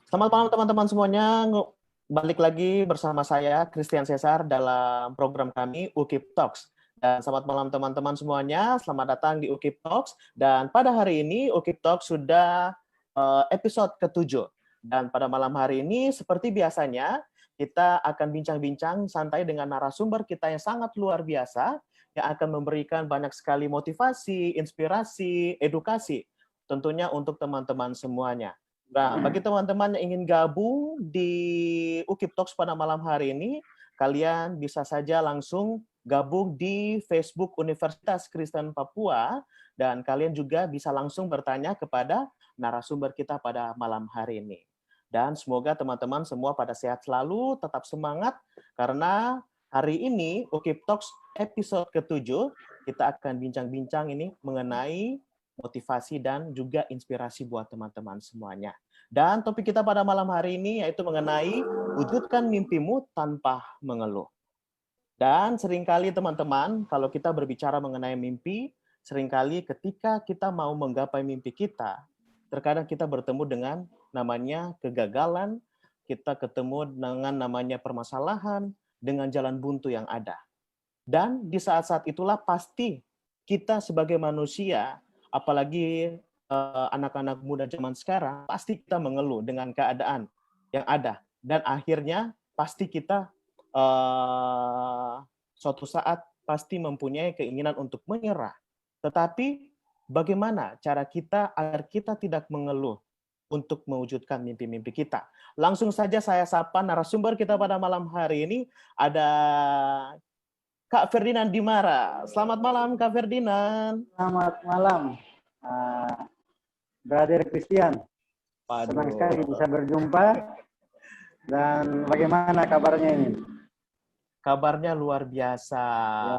Selamat malam teman-teman semuanya. Balik lagi bersama saya, Christian Cesar, dalam program kami, UKIP Talks. Dan selamat malam teman-teman semuanya, selamat datang di UKIP Talks. Dan pada hari ini, UKIP Talks sudah episode ke-7. Dan pada malam hari ini, seperti biasanya, kita akan bincang-bincang santai dengan narasumber kita yang sangat luar biasa, yang akan memberikan banyak sekali motivasi, inspirasi, edukasi, tentunya untuk teman-teman semuanya. Nah, bagi teman-teman yang ingin gabung di UKIP Talks pada malam hari ini, kalian bisa saja langsung gabung di Facebook Universitas Kristen Papua, dan kalian juga bisa langsung bertanya kepada narasumber kita pada malam hari ini. Dan semoga teman-teman semua pada sehat selalu, tetap semangat, karena hari ini UKIP Talks episode ke-7, kita akan bincang-bincang ini mengenai motivasi dan juga inspirasi buat teman-teman semuanya. Dan topik kita pada malam hari ini yaitu mengenai wujudkan mimpimu tanpa mengeluh. Dan seringkali teman-teman, kalau kita berbicara mengenai mimpi, seringkali ketika kita mau menggapai mimpi kita, terkadang kita bertemu dengan namanya kegagalan, kita ketemu dengan namanya permasalahan, dengan jalan buntu yang ada. Dan di saat-saat itulah pasti kita sebagai manusia, apalagi anak-anak muda zaman sekarang, pasti kita mengeluh dengan keadaan yang ada. Dan akhirnya pasti kita suatu saat pasti mempunyai keinginan untuk menyerah. Tetapi bagaimana cara kita agar kita tidak mengeluh untuk mewujudkan mimpi-mimpi kita? Langsung saja saya sapa narasumber kita pada malam hari ini, ada Kak Ferdinand Dimara. Selamat malam, Kak Ferdinand. Selamat malam, Brother Christian. Senang sekali bisa berjumpa. Dan bagaimana kabarnya ini? Kabarnya luar biasa.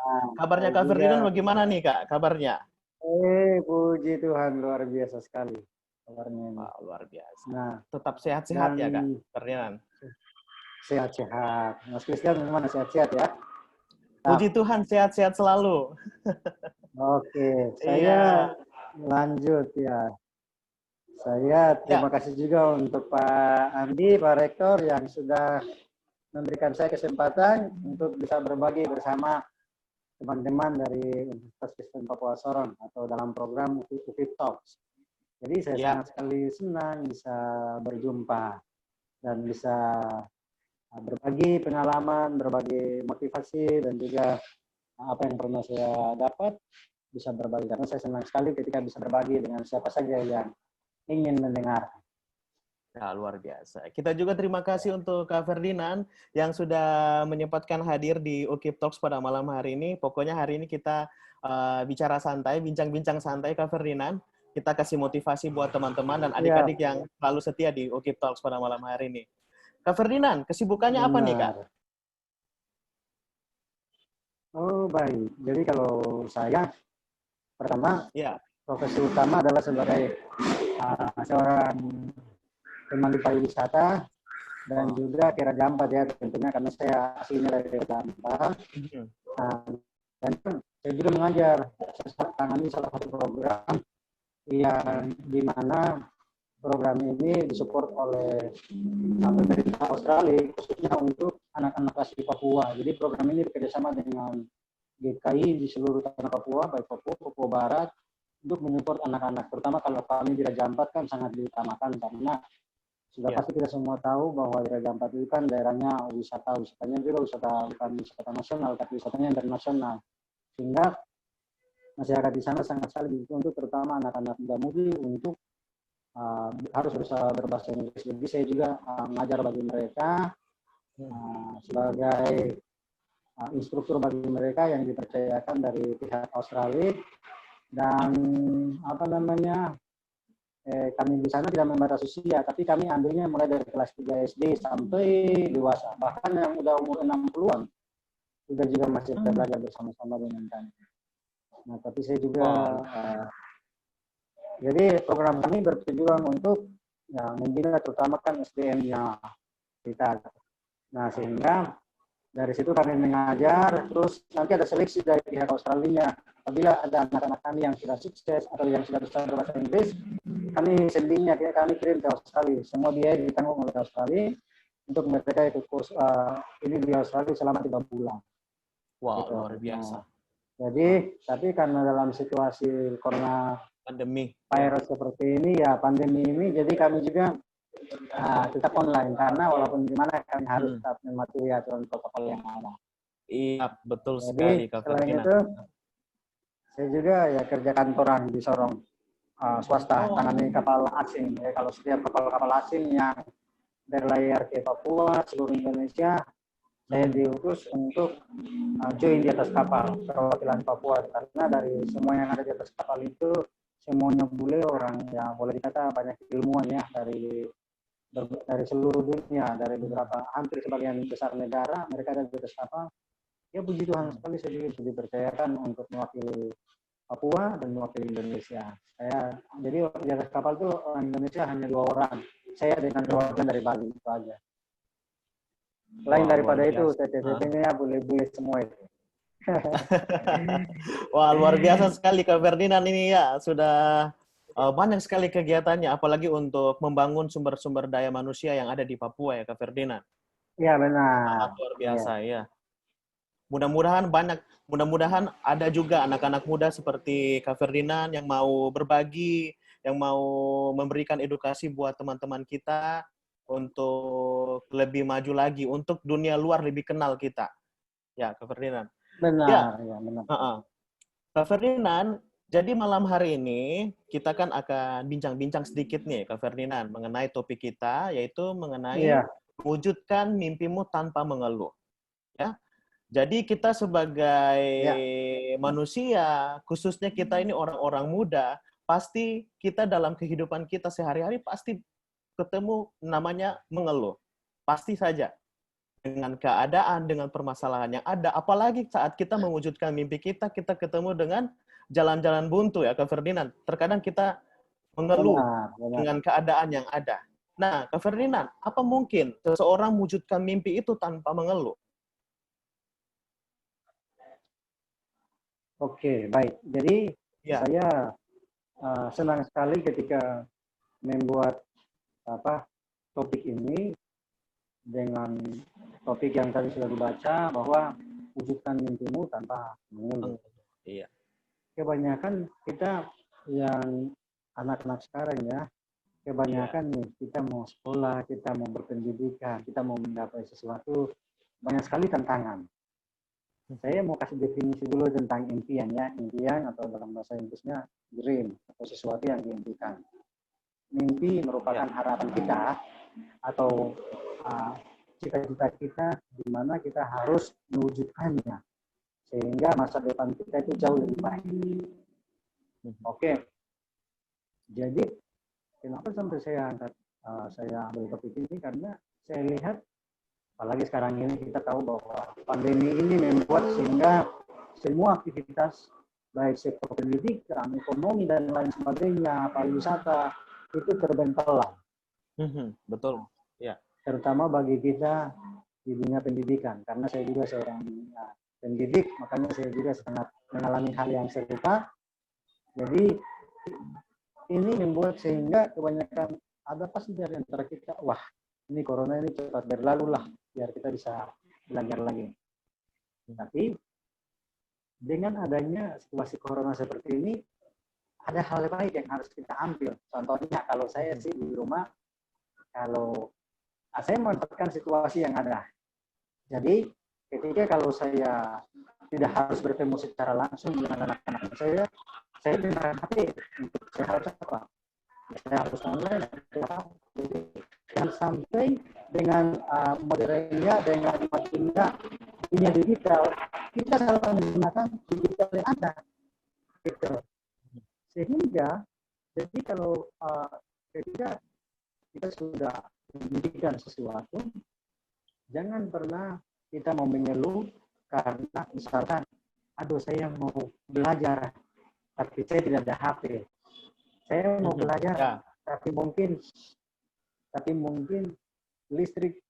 Ya, kabarnya Kak Ferdinand bagaimana nih, Kak? Kabarnya? Puji Tuhan, luar biasa sekali kabarnya ini. Luar biasa. Nah, tetap sehat-sehat ya, Kak Ferdinand? Sehat-sehat. Mas Christian gimana, sehat-sehat ya? Puji Tuhan, sehat-sehat selalu. Oke, saya lanjut ya. Saya terima kasih juga untuk Pak Andi, Pak Rektor yang sudah memberikan saya kesempatan untuk bisa berbagi bersama teman-teman dari Universitas Kristen Papua Sorong atau dalam program UKIP Talks. Jadi saya sangat sekali senang bisa berjumpa dan bisa berbagi pengalaman, berbagi motivasi, dan juga apa yang pernah saya dapat bisa berbagi. Karena saya senang sekali ketika bisa berbagi dengan siapa saja yang ingin mendengar. Nah, luar biasa. Kita juga terima kasih untuk Kak Ferdinand yang sudah menyempatkan hadir di UKIP Talks pada malam hari ini. Pokoknya hari ini kita bicara santai, bincang-bincang santai, Kak Ferdinand. Kita kasih motivasi buat teman-teman dan adik-adik yang selalu setia di UKIP Talks pada malam hari ini. Kak Ferdinand, kesibukannya apa nih, Kak? Oh, baik. Jadi kalau saya, pertama, profesi utama adalah sebagai seorang pemandu pariwisata dan juga kira Jampat ya, tentunya karena saya aslinya dari Jampat. Dan saya juga mengajar, saya tangani salah satu program yang di mana program ini disupport oleh pemerintah Australia khususnya untuk anak-anak kelas di Papua. Jadi program ini bekerjasama dengan GKI di seluruh tanah Papua, baik Papua, Papua Barat, untuk menyupport anak-anak. Terutama kalau kami di Raja Ampat kan sangat diutamakan karena sudah pasti kita semua tahu bahwa di Raja Ampat itu kan daerahnya wisatanya juga bukan wisata nasional, tapi wisatanya internasional. Sehingga masyarakat di sana sangat sekali untuk terutama anak-anak muda-mudi untuk harus berusaha berbahasa Inggris. Jadi saya juga mengajar bagi mereka sebagai instruktur bagi mereka yang dipercayakan dari pihak Australia. Dan kami di sana tidak membatasi usia, tapi kami ambilnya mulai dari kelas 3 SD sampai dewasa, bahkan yang udah umur 60-an sudah juga masih belajar bersama-sama dengan kami. Nah, tapi saya juga jadi program kami bertujuan untuk membina terutama kan SDM-nya kita. Nah, sehingga dari situ kami mengajar, terus nanti ada seleksi dari pihak Australia. Apabila ada anak-anak kami yang sudah sukses atau yang sudah bisa berbahasa Inggris, kami sendirinya, kami kirim ke Australia. Semua biaya ditanggung oleh Australia untuk mereka ikut kurs ini di Australia selama 3 bulan. Wow, gitu. luar biasa. Jadi, tapi karena dalam situasi corona Pandemi virus seperti ini, ya pandemi ini, jadi kami juga tetap online karena walaupun gimana kami harus tetap mematuhi aturan protokol yang ada. Iya, betul Jadi, sekali Kak selain Ferdinand. itu, saya juga ya kerja kantoran di Sorong swasta, tangani kapal asing. Ya, kalau setiap kapal-kapal asing yang berlayar ke Papua, seluruh Indonesia, saya diutus untuk join di atas kapal perwakilan Papua, karena dari semua yang ada di atas kapal itu semuanya bule, orang yang boleh dikata banyak ilmuwan ya dari seluruh dunia, dari beberapa hampir sebagian besar negara mereka ada di atas kapal. Ya puji Tuhan sekali saya juga dipercayakan untuk mewakili Papua dan mewakili Indonesia. Jadi di atas kapal itu orang Indonesia hanya 2 orang. Saya dengan perwakilan dari Bali itu aja. Selain daripada itu, TTP-nya boleh-boleh semua itu. Wah, luar biasa sekali Kak Ferdinand ini ya. Sudah banyak sekali kegiatannya, apalagi untuk membangun sumber-sumber daya manusia yang ada di Papua ya Kak Ferdinand. Iya, benar. Sangat luar biasa ya. Mudah-mudahan ada juga anak-anak muda seperti Kak Ferdinand yang mau berbagi, yang mau memberikan edukasi buat teman-teman kita untuk lebih maju lagi, untuk dunia luar lebih kenal kita. Ya, Kak Ferdinand. Benar, ya benar. Kak Ferdinand, jadi malam hari ini kita kan akan bincang-bincang sedikit nih, Kak Ferdinand, mengenai topik kita, yaitu mengenai wujudkan mimpimu tanpa mengeluh. Ya. Jadi kita sebagai manusia, khususnya kita ini orang-orang muda, pasti kita dalam kehidupan kita sehari-hari pasti ketemu namanya mengeluh. Pasti saja. Dengan keadaan, dengan permasalahan yang ada. Apalagi saat kita mewujudkan mimpi kita ketemu dengan jalan-jalan buntu ya, Kak Ferdinand. Terkadang kita mengeluh dengan keadaan yang ada. Nah, Kak Ferdinand, apa mungkin seseorang mewujudkan mimpi itu tanpa mengeluh? Oke, baik. Jadi saya senang sekali ketika membuat topik ini dengan topik yang tadi sudah dibaca bahwa wujudkan mimpimu tanpa mengeluh. Iya. Kebanyakan kita yang anak-anak sekarang ya, kebanyakan nih kita mau sekolah, kita mau berpendidikan, kita mau menggapai sesuatu, banyak sekali tantangan. Saya mau kasih definisi dulu tentang impian ya. Impian atau dalam bahasa Inggrisnya dream atau sesuatu yang diimpikan. Mimpi merupakan harapan kita atau cita-cita kita di mana kita harus mewujudkannya sehingga masa depan kita itu jauh lebih baik. Oke. Jadi kenapa sampai saya ambil topik ini, karena saya lihat apalagi sekarang ini kita tahu bahwa pandemi ini membuat sehingga semua aktivitas baik sektor pendidikan, ekonomi dan lain sebagainya, pariwisata itu terbentelang. Betul. Ya. Terutama bagi kita di dunia pendidikan, karena saya juga seorang pendidik, makanya saya juga sangat mengalami hal yang serupa. Jadi ini membuat sehingga kebanyakan ada pasti dari antara kita, wah ini corona ini cepat berlalu lah, biar kita bisa belajar lagi. Tapi dengan adanya situasi corona seperti ini, ada hal baik yang harus kita ambil. Contohnya kalau saya sih di rumah, kalau saya memanfaatkan situasi yang ada. Jadi ketika kalau saya tidak harus bertemu secara langsung dengan anak-anak saya dengan HP untuk saya harus apa? Saya harus online. Dan sampai dengan modernnya, dengan makinnya dunia digital, kita selalu menggunakan digital yang ada. Gitu. Sehingga, jadi kalau ketika kita sudah mendidikan sesuatu, jangan pernah kita mau mengeluh karena misalkan, aduh saya mau belajar, tapi saya tidak ada HP. Saya mau belajar, tapi mungkin listrik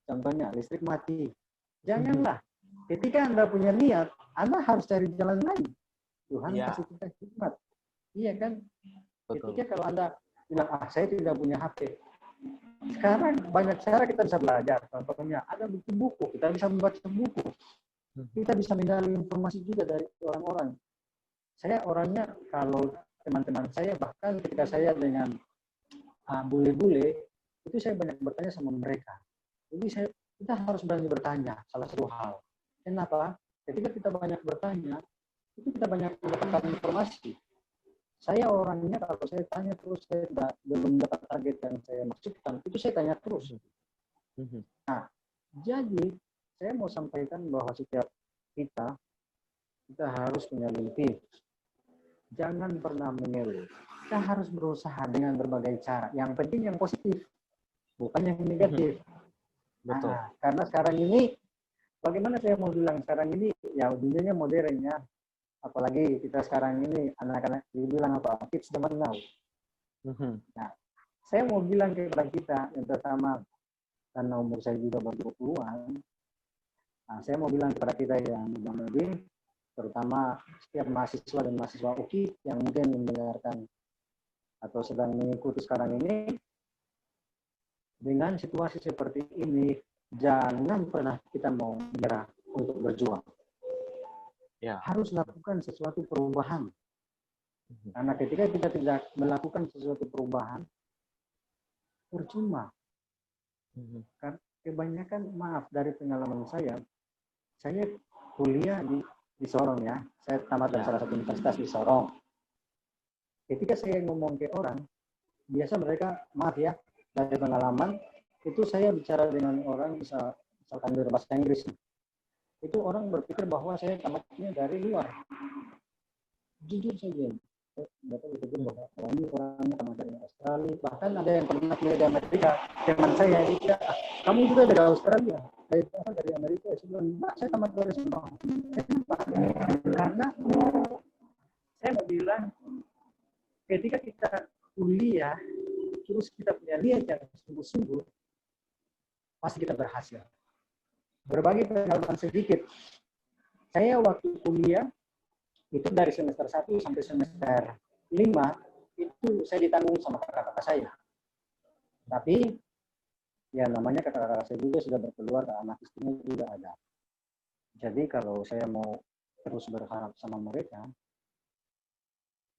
contohnya listrik mati. Janganlah. Ketika Anda punya niat, Anda harus cari jalan lain. Tuhan kasih kita hikmat. Iya kan? Ketika kalau Anda bilang, saya tidak punya HP. Sekarang banyak cara kita bisa belajar. Contohnya ada buku-buku, kita bisa membaca buku. Kita bisa menggali informasi juga dari orang-orang. Saya orangnya, kalau teman-teman saya, bahkan ketika saya dengan bule-bule, itu saya banyak bertanya sama mereka. Jadi kita harus berani bertanya salah satu hal. Kenapa? Ketika kita banyak bertanya, itu kita banyak mendapatkan informasi. Saya orangnya kalau saya tanya terus saya belum dapat target yang saya maksudkan, itu saya tanya terus. Nah, jadi saya mau sampaikan bahwa setiap kita harus menyelidiki. Jangan pernah mengeluh. Kita harus berusaha dengan berbagai cara. Yang penting yang positif, bukan yang negatif. Betul. Nah, karena sekarang ini, bagaimana saya mau bilang sekarang ini, ya dunianya modern ya. Apalagi kita sekarang ini anak-anak dibilang apa? Kids zaman now. Nah, saya mau bilang kepada kita yang pertama, karena umur saya juga baru 20-an, saya mau bilang kepada kita yang lebih, terutama setiap mahasiswa dan mahasiswa UKI yang mungkin mendengarkan atau sedang mengikuti sekarang ini, dengan situasi seperti ini, jangan pernah kita mau menyerah untuk berjuang. Ya. Harus lakukan sesuatu perubahan. Karena ketika kita tidak melakukan sesuatu perubahan, percuma. Kan kebanyakan, maaf dari pengalaman saya kuliah di Sorong ya. Saya tamat dari salah satu universitas di Sorong. Ketika saya ngomong ke orang, biasa mereka, maaf ya, dari pengalaman, itu saya bicara dengan orang, misalkan berbahasa Inggris. Itu orang berpikir bahwa saya tamatnya dari luar. Jujur saja, mereka berpikir bahwa ini orangnya tamat dari Australia. Bahkan ada yang pernah kuliah di Amerika. Teman saya dia, kamu juga dari Australia, dari Amerika. Saya bilang, saya tamat dari sana. Karena saya mau bilang, ketika kita kuliah, terus kita punya niat yang sungguh-sungguh, pasti kita berhasil. Berbagi pengalaman sedikit. Saya waktu kuliah, itu dari semester 1 sampai semester 5, itu saya ditanggung sama kakak-kakak saya. Tapi, ya namanya kakak-kakak saya juga sudah berkeluarga, anak istrinya juga ada. Jadi kalau saya mau terus berharap sama mereka,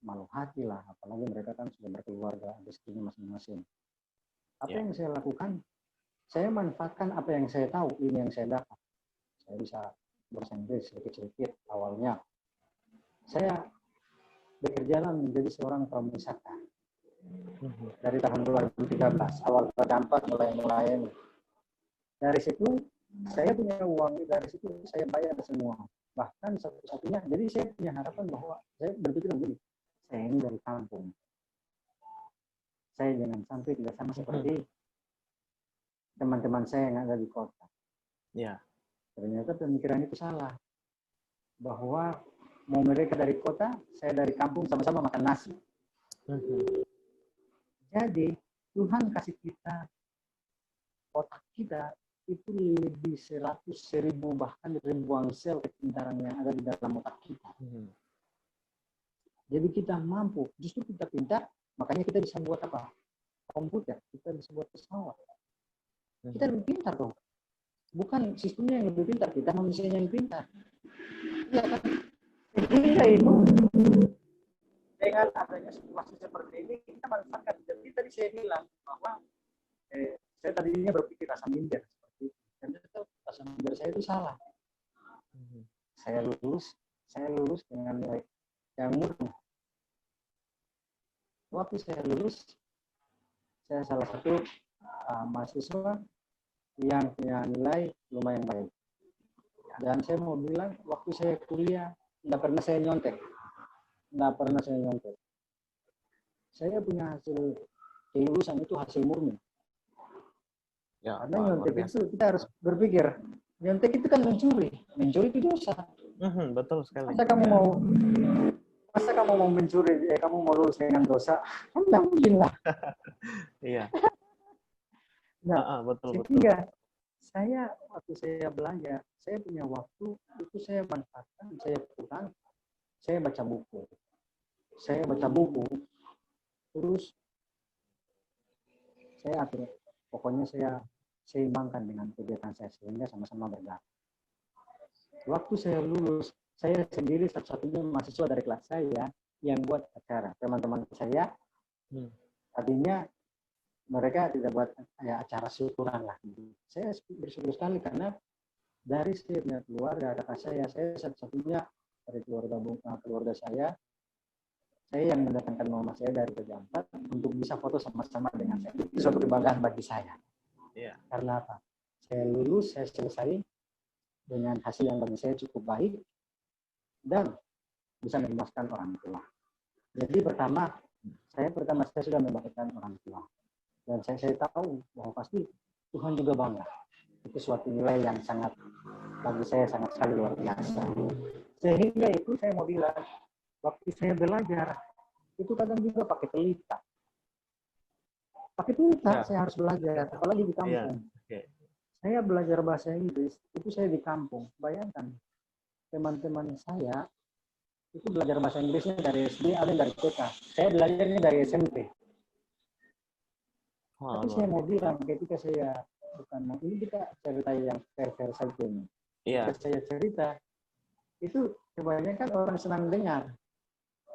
malu hati lah, apalagi mereka kan sudah berkeluarga, istrinya masing-masing. Apa yang saya lakukan? Saya manfaatkan apa yang saya tahu, ini yang saya dapat. Saya bisa berbahasa Inggris sedikit-sedikit awalnya. Saya berjalan menjadi seorang prawisata. Dari tahun 2013, awal terdampak mulai. Dari situ, saya punya uang, dari situ saya bayar semua. Bahkan satu-satunya, jadi saya punya harapan bahwa saya berpikir begini, saya ini dari kampung. Saya jangan sampai tidak sama seperti teman-teman saya yang ada di kota. Ya. Ternyata pemikiran itu salah. Bahwa mau mereka dari kota, saya dari kampung, sama-sama makan nasi. Jadi Tuhan kasih kita, otak kita itu lebih 100.000 bahkan ribuan sel kepintaran yang ada di dalam otak kita. Jadi kita mampu, justru kita pintar, makanya kita bisa buat apa? Komputer, kita bisa buat pesawat. Kita lebih pintar dong. Bukan sistemnya yang lebih pintar, kita manusianya yang pintar. Ya kan? Sehingga itu dengan adanya situasi seperti ini kita manfaatkan. Jadi tadi saya bilang bahwa saya tadinya berpikir rasa minder seperti itu. Ternyata rasa minder saya itu salah. Saya lulus dengan nilai yang murni. Waktu saya lulus, saya salah satu mahasiswa yang punya nilai lumayan baik. Dan saya mau bilang, waktu saya kuliah, tidak pernah saya nyontek. Saya punya hasil kelulusan itu hasil murni. Ya, karena nyontek itu kita harus berpikir, nyontek itu kan mencuri itu dosa. Betul sekali. Masa kamu mau mencuri, kamu mau lulus dengan dosa? Kan tidak mungkin lah. Iya. Nah, betul. Saya waktu saya belajar, saya punya waktu itu saya manfaatkan, saya pulang, saya baca buku. Terus saya atur, pokoknya saya seimbangkan dengan kegiatan saya sehingga sama-sama bergerak. Waktu saya lulus, saya sendiri satu-satunya mahasiswa dari kelas saya yang buat acara. Teman-teman saya tadinya mereka tidak buat ya, acara syukuran lah. Saya bersyukur sekali karena dari setiap keluarga kakak saya satu-satunya dari keluarga saya yang mendatangkan mama saya dari Raja Ampat untuk bisa foto sama-sama dengan saya. Itu suatu kebanggaan bagi saya. Yeah. Karena apa? Saya lulus, saya selesai dengan hasil yang bagi saya cukup baik dan bisa memuaskan orang tua. Jadi pertama saya sudah membanggakan orang tua. Dan saya tahu bahwa pasti Tuhan juga bangga. Itu suatu nilai yang sangat, bagi saya sangat sekali luar biasa. Sehingga itu saya mau bilang, waktu saya belajar, itu kadang juga pakai pelita. Saya harus belajar, apalagi di kampung. Yeah. Okay. Saya belajar bahasa Inggris, itu saya di kampung. Bayangkan, teman-teman saya itu belajar bahasa Inggrisnya dari SD, ada yang dari TK. Saya belajarnya dari SMP. Tapi saya mau bilang, ketika saya, ini kita cerita yang fair-fair saja ini. Yeah. Ketika saya cerita, itu kebanyakan orang senang dengar.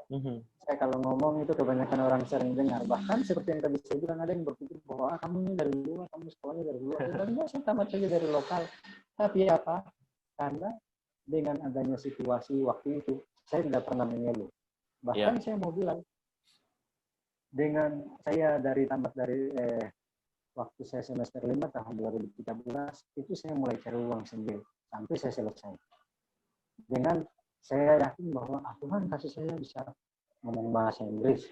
Saya kalau ngomong itu kebanyakan orang sering dengar. Bahkan seperti yang tadi saya bilang, ada yang berpikir bahwa kamu ini dari luar, kamu sekolahnya dari luar. Saya tamat saja dari lokal. Tapi apa? Karena dengan adanya situasi waktu itu, saya tidak pernah mengeluh. Bahkan saya mau bilang, dengan saya tamat dari waktu saya semester 5 tahun 2013, itu saya mulai cari uang sendiri sampai saya selesai. Dengan saya yakin bahwa Tuhan kasih saya bisa ngomong bahasa Inggris,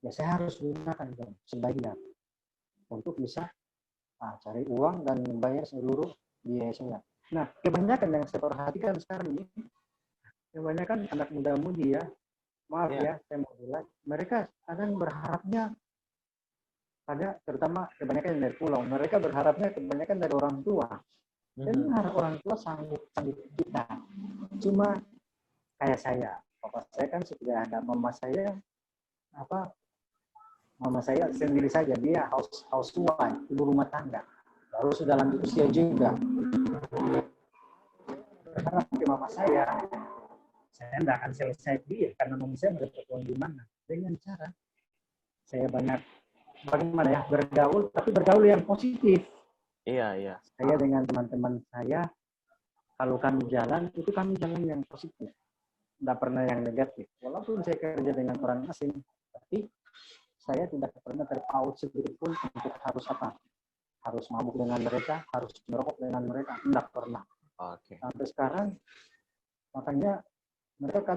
ya saya harus gunakan sebagian untuk bisa cari uang dan membayar seluruh biaya saya. Nah, kebanyakan yang saya perhatikan sekarang ini, kebanyakan anak muda-mudi ya, maaf ya, saya mau bilang, mereka kadang berharapnya terutama kebanyakan yang dari pulau, mereka berharapnya kebanyakan dari orang tua. Dan orang tua sanggup kita. Cuma kayak saya, papa saya kan sudah ada, mama saya sendiri saja, dia housewife, ibu rumah tangga, baru sudah lanjut usia juga. Karena mama saya tidak akan selesai dia karena mama saya mendapat uang di mana, dengan cara saya bagaimana ya, bergaul, tapi bergaul yang positif. Iya. Saya dengan teman-teman saya, kalau kami jalan, itu kami jalan yang positif. Tidak pernah yang negatif. Walaupun saya kerja dengan orang asing, tapi saya tidak pernah terpaut sedikit pun untuk harus mabuk dengan mereka, harus merokok dengan mereka. Tidak pernah. Okay. Sampai sekarang, makanya mereka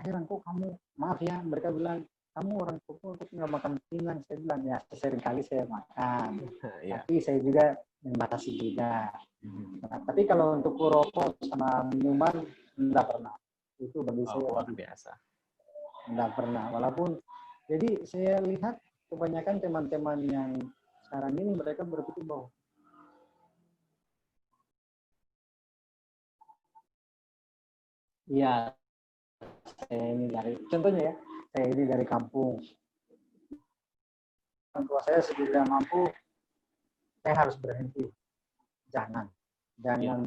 heran, kok kamu, maaf ya, mereka bilang, kamu orang Papua kok nggak makan pindang? Saya bilang, ya seringkali saya makan, tapi saya juga membatasi juga. Nah, tapi kalau untuk rokok sama minuman, tidak pernah. Itu bagi saya luar biasa. Tidak pernah. Walaupun, jadi saya lihat kebanyakan teman-teman yang sekarang ini mereka berpikir bahwa ya, saya ini contohnya ya, saya ini dari kampung. Orang tua saya segera mampu, saya harus berhenti. Jangan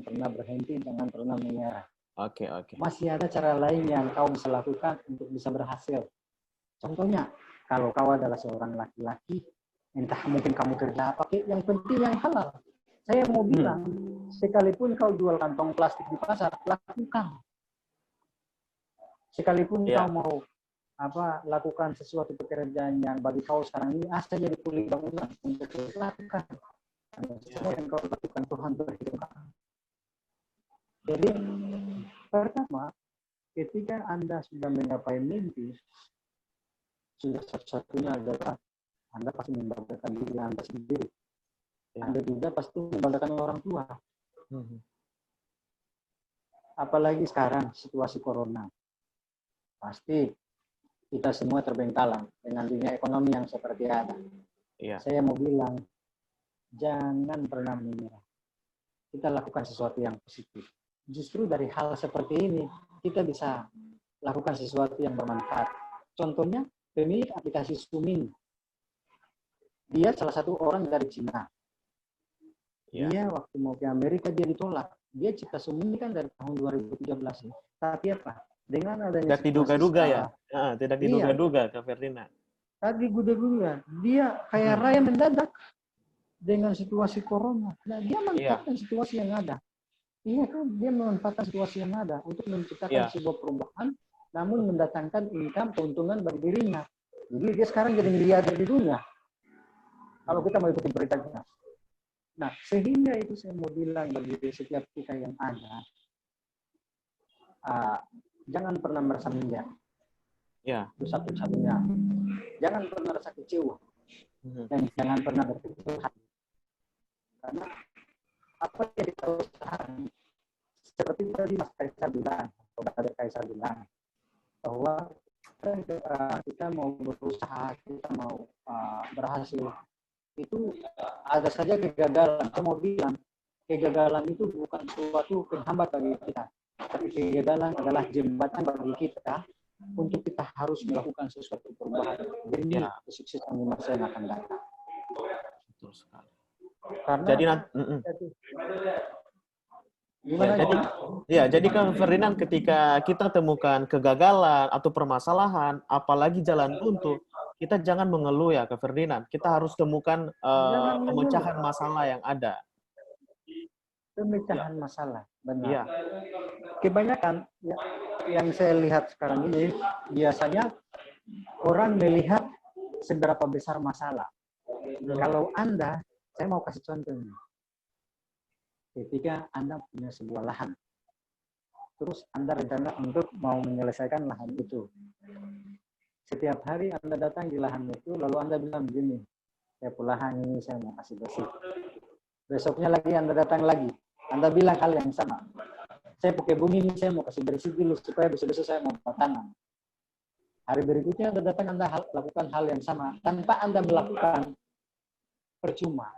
pernah berhenti, jangan pernah menyerah. Oke. Masih ada cara lain yang kau bisa lakukan untuk bisa berhasil. Contohnya, kalau kau adalah seorang laki-laki, entah mungkin kamu kerja apa, yang penting yang halal. Saya mau bilang, sekalipun kau jual kantong plastik di pasar, lakukan. Sekalipun kau mau lakukan sesuatu pekerjaan yang bagi kau sekarang ini jadi kuli bangunan, untuk lakukan. Semua yang kau lakukan Tuhan berhitungkan. Jadi pertama, ketika Anda sudah menggapai mimpi, sudah satu-satunya adalah Anda pasti membanggakan diri Anda sendiri. Anda juga pasti membanggakan orang tua. Apalagi sekarang situasi corona. Pasti kita semua terbengkalang dengan dunia ekonomi yang seperti ada. Saya mau bilang, jangan pernah menyerah. Kita lakukan sesuatu yang positif. Justru dari hal seperti ini, kita bisa lakukan sesuatu yang bermanfaat. Contohnya, pemilik aplikasi Sumin. Dia salah satu orang dari Cina. Dia waktu mau ke Amerika dia ditolak. Dia cipta Sumin ini kan dari tahun 2013 ya. Tapi apa? Dengan adanya tidak diduga-duga ya. Tidak diduga-duga Kak Ferdinand. Tadi guda-guda, dia kayak raya mendadak dengan situasi corona. Nah, dia memanfaatkan situasi yang ada. Iya kan, dia memanfaatkan situasi yang ada untuk menciptakan sebuah perubahan, namun mendatangkan income, keuntungan bagi dirinya. Jadi dia sekarang jadi miliarder di dunia. Kalau kita mau ikuti beritanya. Nah, sehingga itu saya mau bilang bagi setiap kita yang ada, jangan pernah merasa minder. Itu satu-satunya. Jangan pernah rasa kecewa. Dan jangan pernah berkecil hati. Karena apa yang kita usahakan, seperti tadi Mas Kaisar bilang, Bapak Kaisar bilang, bahwa kita mau berusaha, kita mau berhasil, itu ada saja kegagalan. Saya mau bilang, kegagalan itu bukan suatu penghambat bagi kita, tapi kegagalan adalah jembatan bagi kita untuk kita harus melakukan sesuatu perubahan demi kesuksesan di masa yang akan datang. Betul sekali. Karena jadi Kang Ferdinand, ketika kita temukan kegagalan atau permasalahan, apalagi jalan buntu, kita jangan mengeluh ya Kang Ferdinand. Kita harus temukan pemecahan masalah yang ada. Pemecahan masalah, benar. Kebanyakan yang saya lihat sekarang ini, biasanya orang melihat seberapa besar masalah. Kalau Anda, saya mau kasih contohnya. Ketika Anda punya sebuah lahan, terus Anda rencana untuk mau menyelesaikan lahan itu. Setiap hari Anda datang di lahan itu, lalu Anda bilang begini, saya lahan ini saya mau kasih bersih. Besoknya lagi Anda datang lagi, Anda bilang hal yang sama. Saya pakai bumi ini saya mau kasih bersih dulu supaya besok-besok saya mau tanam. Hari berikutnya Anda datang, Anda lakukan hal yang sama tanpa Anda melakukan, percuma.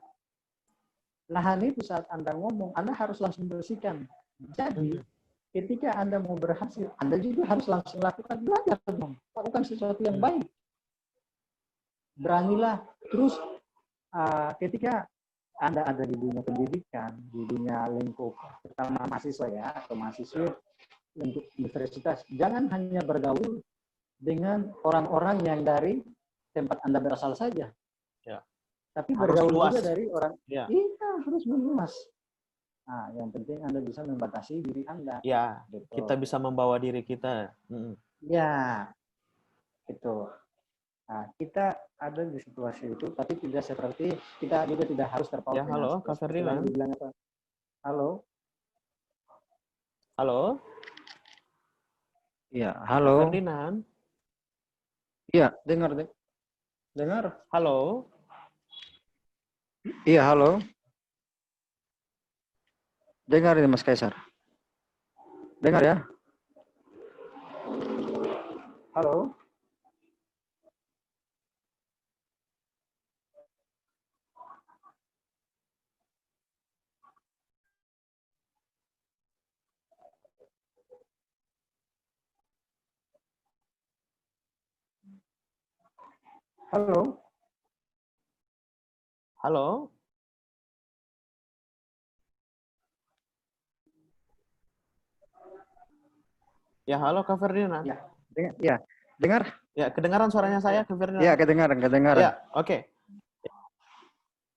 Lahan itu saat Anda ngomong, Anda harus langsung bersihkan. Jadi ketika Anda mau berhasil, Anda juga harus langsung lakukan, belajar dong, lakukan sesuatu yang baik. Beranilah. Terus ketika Anda ada di dunia pendidikan, di dunia lingkup, terutama mahasiswa ya, atau mahasiswa untuk universitas, jangan hanya bergaul dengan orang-orang yang dari tempat Anda berasal saja. Tapi bergaul juga dari orang, iya harus meluas. Nah, yang penting Anda bisa membatasi diri Anda. Ya, gitu. Kita bisa membawa diri kita. Ya, itu. Nah, kita ada di situasi itu, tapi tidak seperti kita juga tidak harus terpaut. Ya, halo, Kak Ferdinand. Halo. Halo. Iya, halo. Kak Ferdinand. Iya, dengar. Halo. Iya, halo. Dengar ini Mas Kaisar. Dengar ya. Halo. Halo. Halo. Ya, halo Kak Ferdinand. Ya, dengar? Ya, kedengaran suaranya saya Kak Ferdinand? Ya, kedengaran. Ya, oke.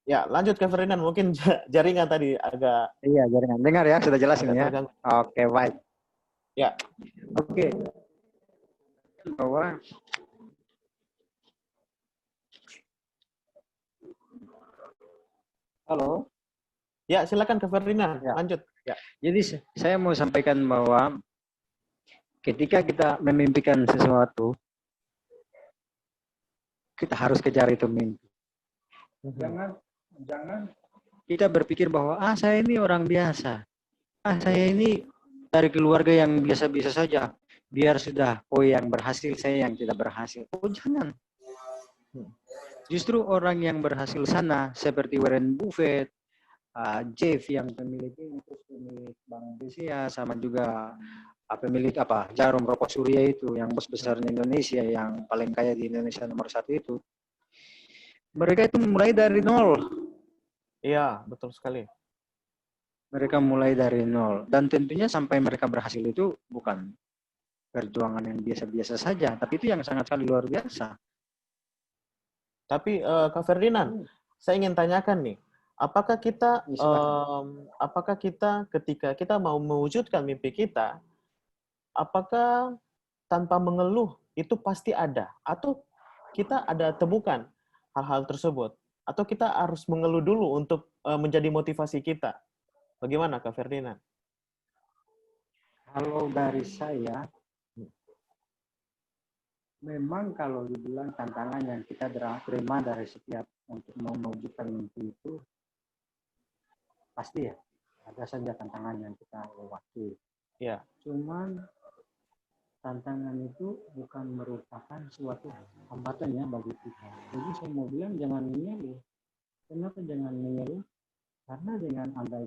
Ya, lanjut Kak Ferdinand. Mungkin jaringan tadi agak... Iya, jaringan. Dengar ya, sudah jelas ini ya. Terganggu. Oke, baik. Ya. Oke. Bahwa halo. Ya, silakan Kak Ferdinand. Ya. Lanjut. Ya. Jadi saya mau sampaikan bahwa ketika kita memimpikan sesuatu, kita harus kejar itu mimpi. Jangan kita berpikir bahwa saya ini orang biasa. Saya ini dari keluarga yang biasa-biasa saja. Biar sudah, yang berhasil, saya yang tidak berhasil. Jangan. Justru orang yang berhasil sana, seperti Warren Buffett, Jeff yang pemilik Bank Indonesia, sama juga pemilik Jarum Rokok Surya itu, yang bos besar di Indonesia, yang paling kaya di Indonesia nomor 1 itu, mereka itu mulai dari nol. Iya, betul sekali. Mereka mulai dari nol, dan tentunya sampai mereka berhasil itu bukan perjuangan yang biasa-biasa saja, tapi itu yang sangat sekali luar biasa. Tapi Kak Ferdinand, saya ingin tanyakan nih, apakah kita ketika kita mau mewujudkan mimpi kita, apakah tanpa mengeluh itu pasti ada, atau kita ada temukan hal-hal tersebut, atau kita harus mengeluh dulu untuk menjadi motivasi kita? Bagaimana Kak Ferdinand? Kalau dari saya, memang kalau dibilang tantangan yang kita terima dari setiap untuk mewujudkan mimpi itu, pasti ya, ada saja tantangan yang kita lewati. Ya. Cuman tantangan itu bukan merupakan suatu hambatan ya bagi kita. Jadi saya mau bilang jangan mengeluh. Kenapa jangan mengeluh? Karena dengan Anda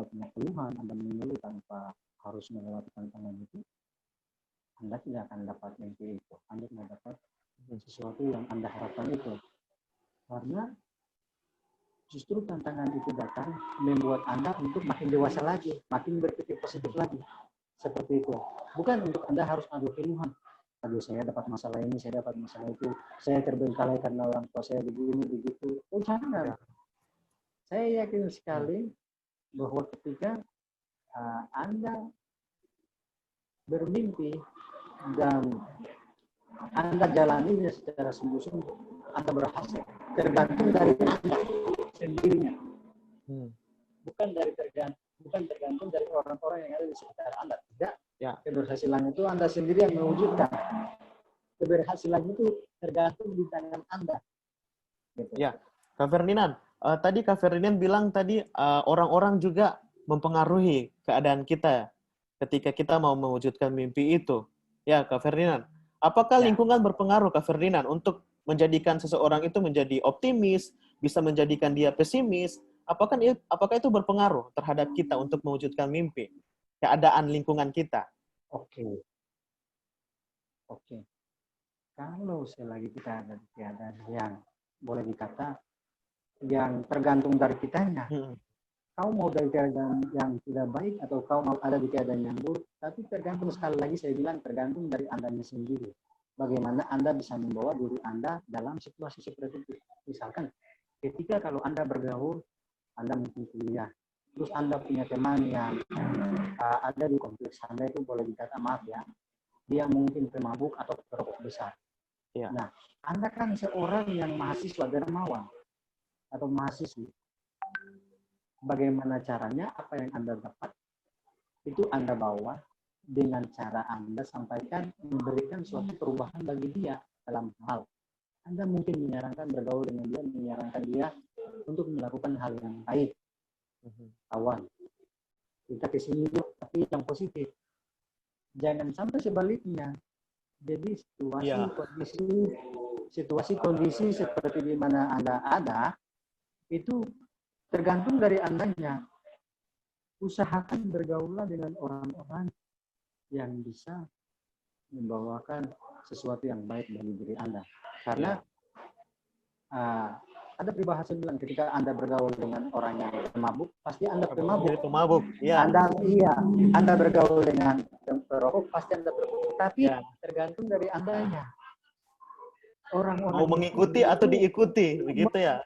punya keluhan, Anda mengeluh tanpa harus melewati tantangan itu, Anda tidak akan dapat mimpi itu. Anda tidak dapat sesuatu yang Anda harapkan itu. Karena justru tantangan itu datang membuat Anda untuk makin dewasa lagi, makin berpikir positif lagi. Seperti itu. Bukan untuk Anda harus adu keluhan. Aduh, saya dapat masalah ini, saya dapat masalah itu. Saya terbengkalai karena orang tua saya begini, begitu. Oh, jangan. Ya. Saya yakin sekali bahwa ketika Anda bermimpi dan Anda jalaninya secara sungguh-sungguh, Anda berhasil. Tergantung dari Anda sendirinya. Bukan tergantung dari orang-orang yang ada di sekitar Anda. Tidak. Ya. Keberhasilan itu Anda sendiri yang mewujudkan. Keberhasilan itu tergantung di tangan Anda. Gitu. Ya, Kak Ferdinand. Tadi Kak Ferdinand bilang tadi orang-orang juga mempengaruhi keadaan kita ketika kita mau mewujudkan mimpi itu. Ya, Kak Ferdinand. Apakah lingkungan berpengaruh, Kak Ferdinand, untuk menjadikan seseorang itu menjadi optimis, bisa menjadikan dia pesimis? Apakah itu berpengaruh terhadap kita untuk mewujudkan mimpi? Keadaan lingkungan kita. Oke. Kalau selagi kita ada di keadaan yang boleh dikata yang tergantung dari kitanya. Kau mau dari keadaan yang tidak baik atau kau mau ada di keadaan yang buruk, tapi tergantung, sekali lagi saya bilang, tergantung dari Andanya sendiri. Bagaimana Anda bisa membawa diri Anda dalam situasi seperti itu. Misalkan ketika kalau Anda bergaul, Anda mungkin kuliah, terus Anda punya teman yang ada di kompleks Anda itu, boleh dikata, maaf ya, dia mungkin pemabuk atau perokok besar. Ya. Nah, Anda kan seorang yang mahasiswa dermawan atau mahasiswi. Bagaimana caranya? Apa yang Anda dapat itu Anda bawa dengan cara Anda sampaikan, memberikan suatu perubahan bagi dia dalam hal. Anda mungkin menyarankan bergaul dengan dia, menyarankan dia untuk melakukan hal yang baik. Kawan, kita kesini tapi yang positif. Jangan sampai sebaliknya. Jadi situasi kondisi seperti di mana Anda ada itu tergantung dari Andanya. Usahakan bergaullah dengan orang-orang yang bisa membawakan sesuatu yang baik bagi diri Anda. Karena ada peribahasa bilang ketika Anda bergaul dengan orang yang pemabuk, pasti Anda pemabuk. Ya. Anda bergaul dengan perokok, pasti Anda perokok. Tapi tergantung dari Andanya. Orang-orang mau mengikuti atau diikuti, begitu ya?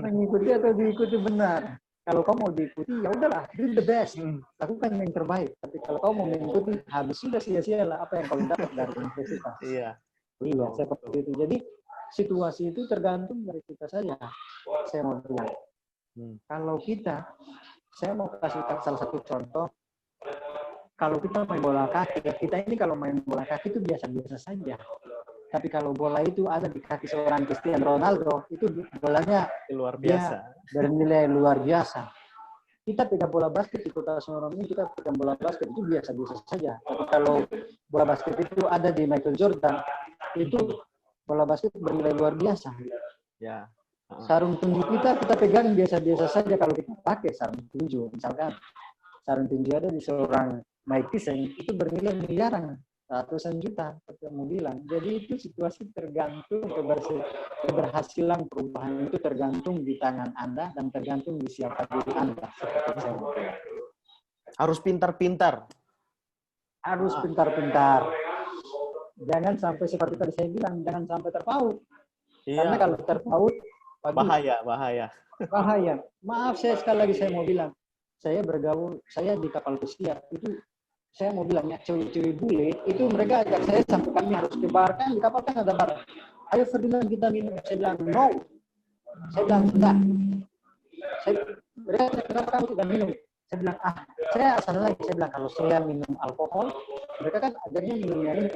Mengikuti atau diikuti, benar. Kalau kau mau diikuti, ya udahlah, do the best. Lakukan yang terbaik. Tapi kalau kau mau mengikuti, habis sudah sia-sia lah apa yang kau dapat dari universitas. Iya, seperti itu. Jadi situasi itu tergantung dari kita saja. Saya mau bilang, kalau saya mau kasih salah satu contoh. Kalau kita main bola kaki, kita ini kalau main bola kaki itu biasa-biasa saja. Tapi kalau bola itu ada di kaki seorang Cristiano Ronaldo, itu bolanya luar biasa. Bernilai luar biasa. Kita pegang bola basket di kota Semarang ini, kita pegang bola basket itu biasa-biasa saja. Tapi kalau bola basket itu ada di Michael Jordan, itu bola basket bernilai luar biasa. Ya. Sarung tinju kita pegang biasa-biasa saja kalau kita pakai sarung tinju. Misalkan sarung tinju ada di seorang Mike Tyson itu bernilai miliaran, ratusan juta, kamu bilang. Jadi itu situasi tergantung keberhasilan perubahan itu tergantung di tangan Anda dan tergantung di siapa diri Anda. Harus pintar-pintar. Harus pintar-pintar. Jangan sampai seperti tadi saya bilang, jangan sampai terpaut. Karena kalau terpaut, bahaya. Maaf, saya sekali lagi saya mau bilang, saya bergaul, saya di kapal pesiar itu, saya mau bilangnya cewek-cewek bule itu mereka ajak saya sampai kami harus ke bar, kan di kapal kan ada bar. Ayo Ferdinand kita minum. Saya bilang no. Saya bilang enggak. Mereka kenapa kamu tidak minum? Saya bilang saya asal lagi. Saya bilang kalau saya minum alkohol, mereka kan ajarnya minumnya ini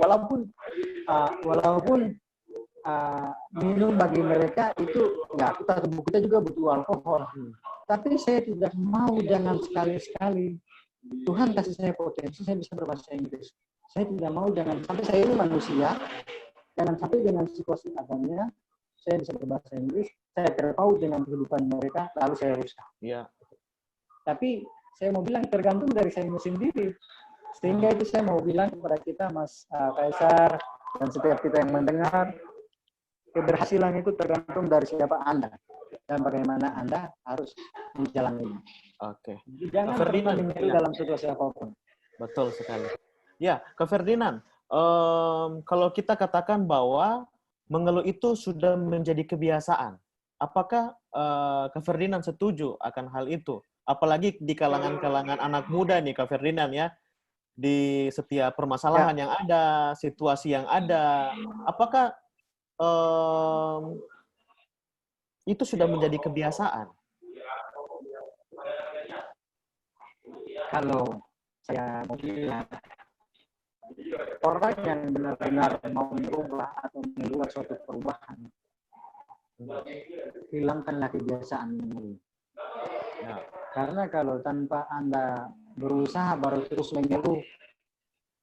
walaupun minum bagi mereka itu ya tubuh kita juga butuh alkohol. Tapi saya tidak mau, jangan sekali-sekali. Tuhan kasih saya potensi, saya bisa berbahasa Inggris. Saya tidak mau, jangan sampai saya ini manusia, jangan sampai dengan situasi adanya, saya bisa berbahasa Inggris, saya terpaut dengan kehidupan mereka, lalu saya rusak. Ya. Tapi saya mau bilang tergantung dari saya sendiri. Sehingga itu saya mau bilang kepada kita, Mas Kaisar, dan setiap kita yang mendengar, keberhasilan itu tergantung dari siapa Anda dan bagaimana Anda harus menjalani. Oke. Jangan pernah mengeluh dalam situasi apapun. Betul sekali. Ya, Kak Ferdinand, kalau kita katakan bahwa mengeluh itu sudah menjadi kebiasaan, apakah Kak Ferdinand setuju akan hal itu? Apalagi di kalangan anak muda nih, Kak Ferdinand ya, di setiap permasalahan yang ada, situasi yang ada, apakah itu sudah menjadi kebiasaan? Kalau saya mau bilang, orang yang benar-benar mau merubah atau membuat suatu perubahan, hilangkanlah kebiasaan mengeluh. Ya. Karena kalau tanpa Anda berusaha baru terus mengeluh,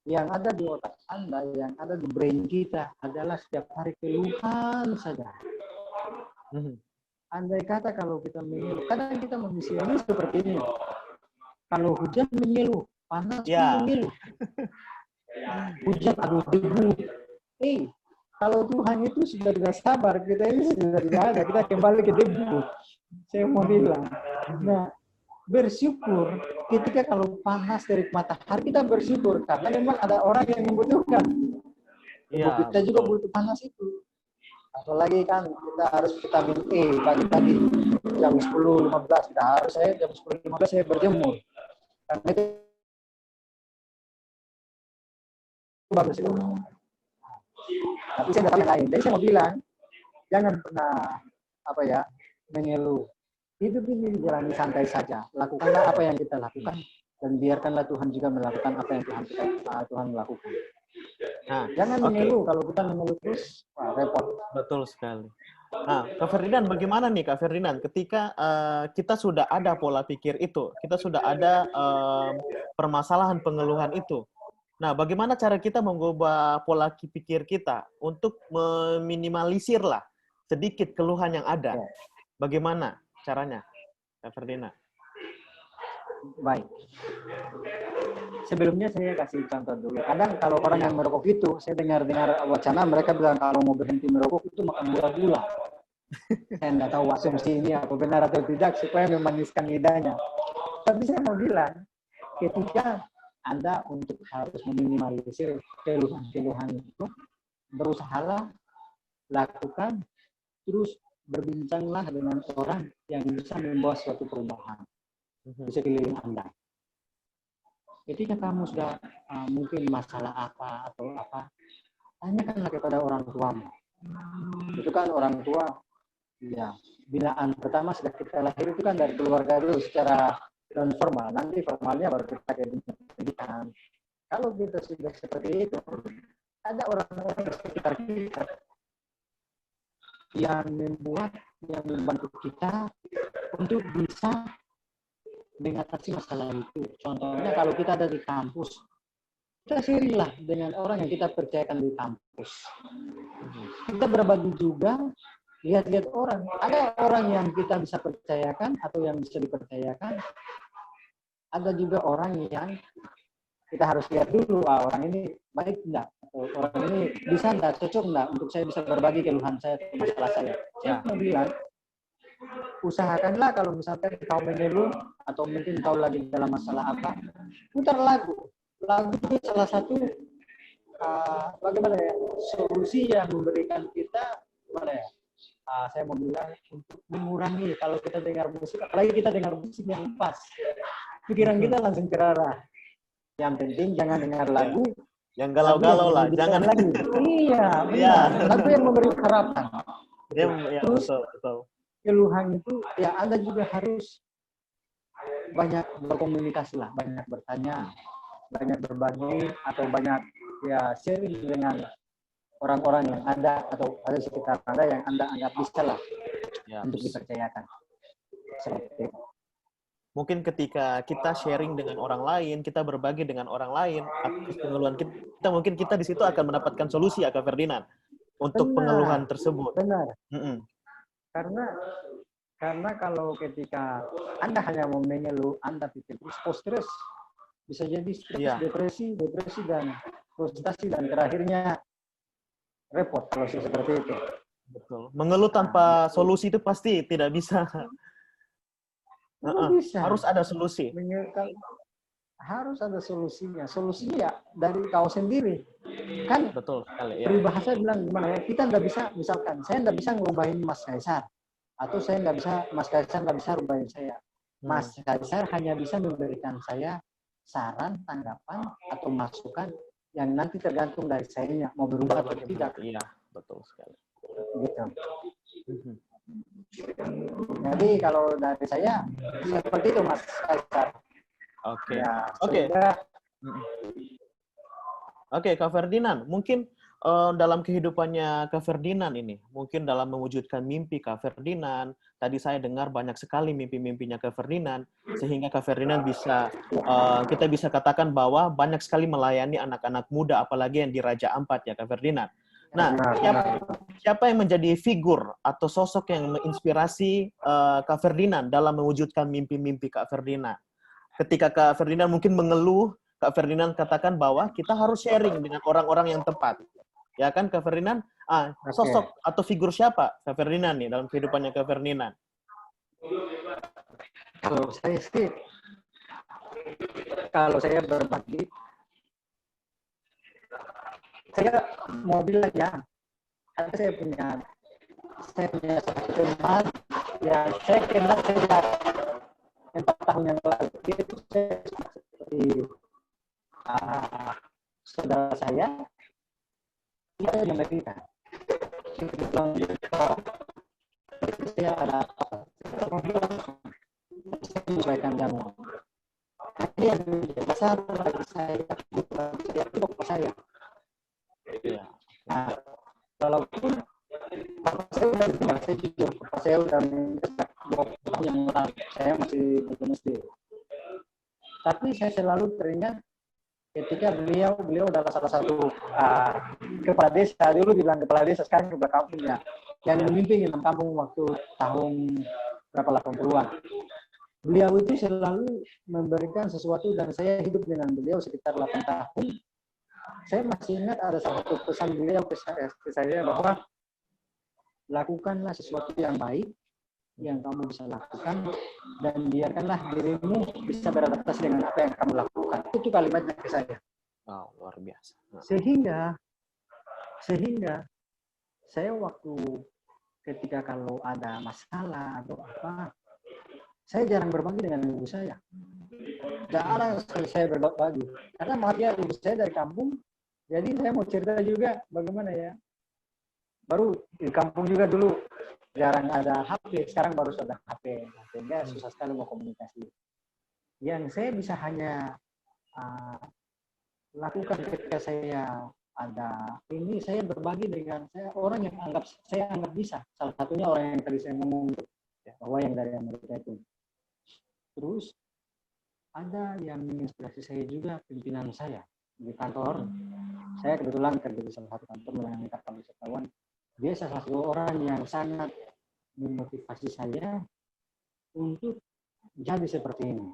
yang ada di otak Anda, yang ada di brain kita adalah setiap hari keluhan saja. Andai kata kalau kita mengeluh, kadang kita manusia ini seperti ini. Kalau hujan mengeluh, panas mengeluh. Hujan aduh debu. Kalau Tuhan itu sudah tidak sabar, kita ini sudah tidak ada, kita kembali ke debu. Saya mau bilang. Nah, bersyukur ketika kalau panas dari matahari kita bersyukur karena memang ada orang yang membutuhkan. Kita juga butuh panas itu. Apalagi kan kita harus vitamin E pagi-pagi jam 10.15 kita harus, saya jam 10.15 saya berjemur. Karena itu bagus itu. Tapi saya datang yang lain. Jadi saya mau bilang jangan pernah mengeluh. Hidup ini dijalani santai saja. Lakukanlah apa yang kita lakukan dan biarkanlah Tuhan juga melakukan apa yang Tuhan melakukan. Nah, jangan mengeluh. Kalau kita mengeluh terus, repot. Betul sekali. Nah, Kak Ferdinand, bagaimana nih Kak Ferdinand ketika kita sudah ada pola pikir itu, kita sudah ada permasalahan pengeluhan itu. Nah, bagaimana cara kita mengubah pola pikir kita untuk meminimalisir lah sedikit keluhan yang ada? Bagaimana caranya, Kak Ferdinand? Baik. Sebelumnya saya kasih contoh dulu. Kadang kalau orang yang merokok itu, saya dengar wacana mereka bilang kalau mau berhenti merokok itu makan gula-gula. Saya tidak tahu asumsi ini apa benar atau tidak supaya memaniskan lidahnya. Tapi saya mau bilang, ketika Anda untuk harus meminimalisir keluhan-keluhan itu, berusahalah, lakukan, terus berbincanglah dengan orang yang bisa membawa suatu perubahan di sekeliling Anda. Ketika kamu sudah mungkin masalah apa atau apa, tanyakanlah kepada orang tuamu. Itu kan orang tua, ya, binaan pertama sudah kita lahir itu kan dari keluarga dulu secara non formal. Nanti formalnya baru kita ke pendidikan. Kalau kita sudah seperti itu, ada orang-orang di sekitar kita yang membantu kita untuk bisa mengatasi masalah itu. Contohnya kalau kita ada di kampus, kita sharinglah dengan orang yang kita percayakan di kampus. Kita berbagi juga, lihat-lihat orang. Ada orang yang kita bisa percayakan atau yang bisa dipercayakan. Ada juga orang yang kita harus lihat dulu, orang ini baik enggak, atau orang ini bisa enggak, cocok enggak untuk saya bisa berbagi keluhan saya, masalah saya. Saya mau bilang, usahakanlah kalau misalkan kau mengeluh atau mungkin kau lagi dalam masalah apa, putar lagu. Lagu itu salah satu bagaimana ya, solusi yang memberikan kita gimana ya, saya mau bilang untuk mengurangi kalau kita dengar musik, apalagi kita dengar musik yang pas, pikiran kita langsung terarah. Yang penting jangan dengar lagu yang galau-galau lah, jangan lagi. Iya, benar. Lagu yang memberi harapan. Ya, terus betul. Keluhan itu ya Anda juga harus banyak berkomunikasi lah, banyak bertanya, banyak berbagi, atau banyak ya sharing dengan orang-orang yang ada atau ada di sekitar Anda yang Anda anggap bisa lah untuk dipercayakan. Seperti itu. Mungkin ketika kita sharing dengan orang lain, kita berbagi dengan orang lain, atas pengeluhan kita, mungkin kita di situ akan mendapatkan solusi ya, Kak Ferdinand, untuk pengeluhan tersebut. Benar. Karena kalau ketika Anda hanya mau mengeluh, Anda pikir stres, bisa jadi stres, depresi dan frustasi, dan terakhirnya repot kalau seperti itu. Betul. Mengeluh tanpa solusi itu pasti tidak bisa. Bisa. Harus ada solusi. Harus ada solusinya. Solusinya ya dari kau sendiri. Kan betul sekali ya. Peribahasa bilang gimana ya? Kita nggak bisa, misalkan saya nggak bisa ngubahin Mas Kaisar, atau saya nggak bisa, Mas Kaisar nggak bisa ngubahin saya. Mas Kaisar hanya bisa memberikan saya saran, tanggapan, atau masukan yang nanti tergantung dari saya mau berubah atau tidak. Iya, betul sekali. Gitu. Jadi kalau dari saya seperti itu, Mas Kaisar. Oke. Ya, Oke, Kak Ferdinand, mungkin dalam kehidupannya Kak Ferdinand ini, mungkin dalam mewujudkan mimpi Kak Ferdinand, tadi saya dengar banyak sekali mimpi-mimpinya Kak Ferdinand, sehingga Kak Ferdinand bisa, kita bisa katakan bahwa banyak sekali melayani anak-anak muda, apalagi yang di Raja Ampat ya Kak Ferdinand. Nah, siapa yang menjadi figur atau sosok yang menginspirasi Kak Ferdinand dalam mewujudkan mimpi-mimpi Kak Ferdinand? Ketika Kak Ferdinand mungkin mengeluh, Kak Ferdinand katakan bahwa kita harus sharing dengan orang-orang yang tepat. Ya kan Kak Ferdinand? Sosok atau figur siapa Kak Ferdinand nih dalam kehidupannya Kak Ferdinand? Kalau saya berbagi, saya mau bilang ya, saya punya satu teman yang saya kenal sejak 4 tahun yang lalu. Dia itu seperti saudara saya, dia di Amerika. Saya ada menyesuaikan kamu. Dia besar lagi saya Iya. Nah, walaupun saya jujur, saya udah yang saya masih berjenis. Tapi saya selalu teringat ketika beliau adalah salah satu kepala desa, dulu bilang kepala desa, sekarang kepala kampungnya, yang memimpin kampung waktu tahun berapa 80-an. Beliau itu selalu memberikan sesuatu, dan saya hidup dengan beliau sekitar 8 tahun. Saya masih ingat ada satu pesan beliau ke saya bahwa lakukanlah sesuatu yang baik yang kamu bisa lakukan, dan biarkanlah dirimu bisa beradaptasi dengan apa yang kamu lakukan. Itu kalimatnya ke saya. Luar biasa. Sehingga saya waktu ketika kalau ada masalah atau apa, saya jarang berbagi dengan ibu saya. Jarang saya berbagi. Karena maksudnya ibu saya dari kampung, jadi saya mau cerita juga bagaimana ya. Baru di kampung juga dulu jarang ada HP, sekarang baru ada HP, sehingga susah sekali mau komunikasi. Yang saya bisa hanya lakukan ketika saya ada ini, saya berbagi dengan orang yang saya anggap bisa. Salah satunya orang yang tadi saya ngomong bahwa yang dari Amerika itu. Terus ada yang menginspirasi saya juga, pimpinan saya di kantor. Saya kebetulan kerja di salah satu kantor melayani kapal wisatawan. Dia salah satu orang yang sangat memotivasi saya untuk jadi seperti ini.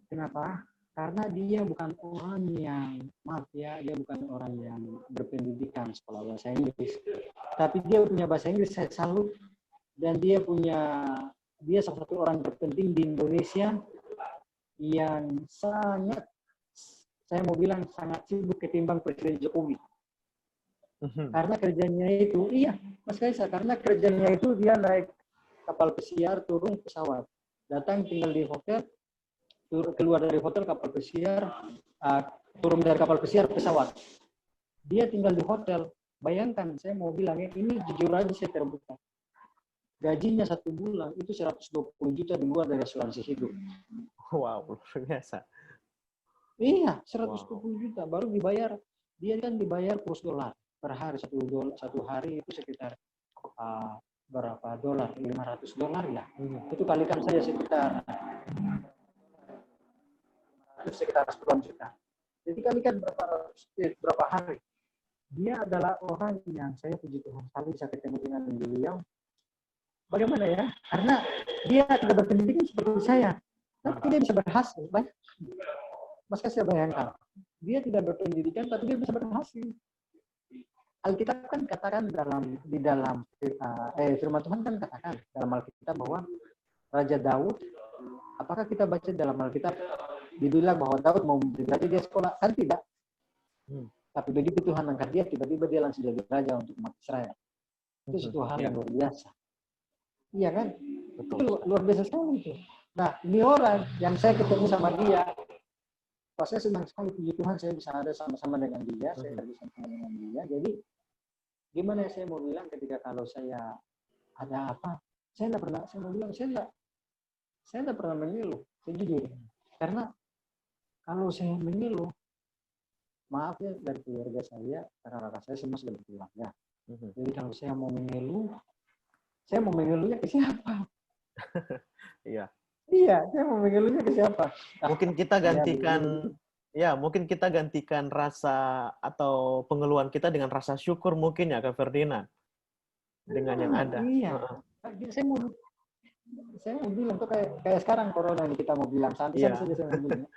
Kenapa? karena dia bukan orang yang, maaf ya, dia bukan orang yang berpendidikan sekolah bahasa Inggris, tapi dia punya bahasa Inggris saya salut, dan dia salah satu orang terpenting di Indonesia yang sangat, saya mau bilang sangat sibuk ketimbang Presiden Jokowi. Karena kerjanya itu, iya Mas Kaisar, karena kerjanya itu dia naik kapal pesiar, turun pesawat, datang tinggal di hotel, keluar dari hotel kapal pesiar, turun dari kapal pesiar pesawat. Dia tinggal di hotel. Bayangkan, saya mau bilang ini jujur aja saya terbuka. Gajinya 1 bulan itu 120 juta di luar dari asuransi hidup. Wow, luar biasa. Iya, 120 juta baru dibayar. Dia kan dibayar kurs dolar per hari, satu hari itu sekitar berapa dolar? $500 ya. Itu kalikan saja sekitar 10 juta. Jadi kalikan berapa hari. Dia adalah orang yang saya puji Tuhan sekali bisa ketemu dengan beliau. Bagaimana ya? Karena dia tidak berpendidikan seperti saya, tapi dia bisa berhasil. Mas saya bayangkan, dia tidak berpendidikan tapi dia bisa berhasil. Alkitab kan katakan di dalam firman Tuhan kan katakan dalam Alkitab bahwa Raja Daud, apakah kita baca dalam Alkitab dibilang bahwa Daud mau menjadi dia sekolah? Kan tidak. Tapi begitu Tuhan angkat dia, tiba-tiba dia langsung jadi raja untuk umat Israel. Itu suatu hal yang luar biasa. Iya kan? Betul. Itu luar biasa sekali itu. Nah, ini orang yang saya ketemu sama dia, pas saya senang sekali, puji Tuhan saya bisa ada sama-sama dengan dia, saya bisa sama dengan dia. Jadi gimana saya mau bilang ketika kalau saya ada apa, saya mau bilang saya tidak pernah mengeluh, sejujurnya. Karena kalau saya mengeluh, maaf ya dari keluarga saya, karena kakak saya semua sudah berkeluarga. Jadi kalau saya mau mengeluhnya ke siapa? Iya. Iya, saya mau mengeluhnya ke siapa? Mungkin kita gantikan rasa atau pengeluhan kita dengan rasa syukur mungkin ya Kak Ferdinand. Dengan yang ada. Iya. Saya mau bilang tuh kayak sekarang corona ini kita mau bilang santai saja saya mau bilang.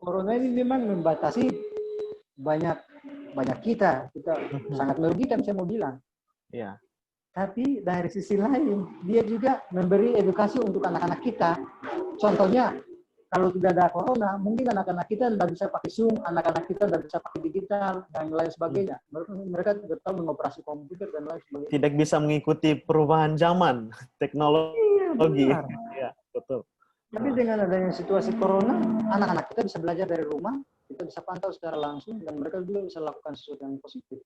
Corona ini memang membatasi banyak kita sangat merugikan saya mau bilang. Iya. Tapi dari sisi lain, dia juga memberi edukasi untuk anak-anak kita. Contohnya, kalau tidak ada corona, mungkin anak-anak kita tidak bisa pakai Zoom, anak-anak kita tidak bisa pakai digital, dan lain sebagainya. Mereka tidak tahu mengoperasi komputer dan lain sebagainya. Tidak bisa mengikuti perubahan zaman, teknologi. Iya, betul. Tapi dengan adanya situasi corona, anak-anak kita bisa belajar dari rumah, kita bisa pantau secara langsung, dan mereka juga bisa lakukan sesuatu yang positif.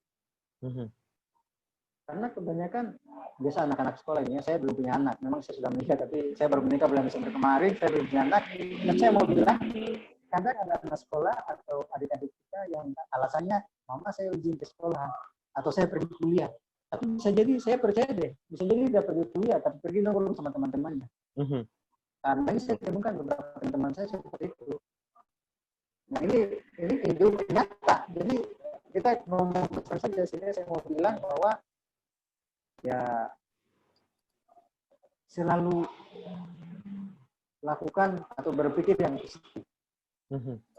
Karena kebanyakan biasa anak-anak sekolah ini, saya belum punya anak, memang saya sudah menikah, tapi saya baru menikah bulan Desember kemarin, saya belum punya anak, dan saya mau bilang, kadang ada anak sekolah atau adik-adik kita yang alasannya, mama saya izin ke sekolah, atau saya pergi kuliah. Tapi bisa jadi, saya percaya deh, bisa jadi tidak pergi kuliah, tapi pergi nongkrong sama teman-temannya. Karena ini saya temukan beberapa teman saya seperti itu. Nah ini kehidupan nyata, jadi kita ngomong saja, sini saya mau bilang bahwa ya selalu lakukan atau berpikir yang positif.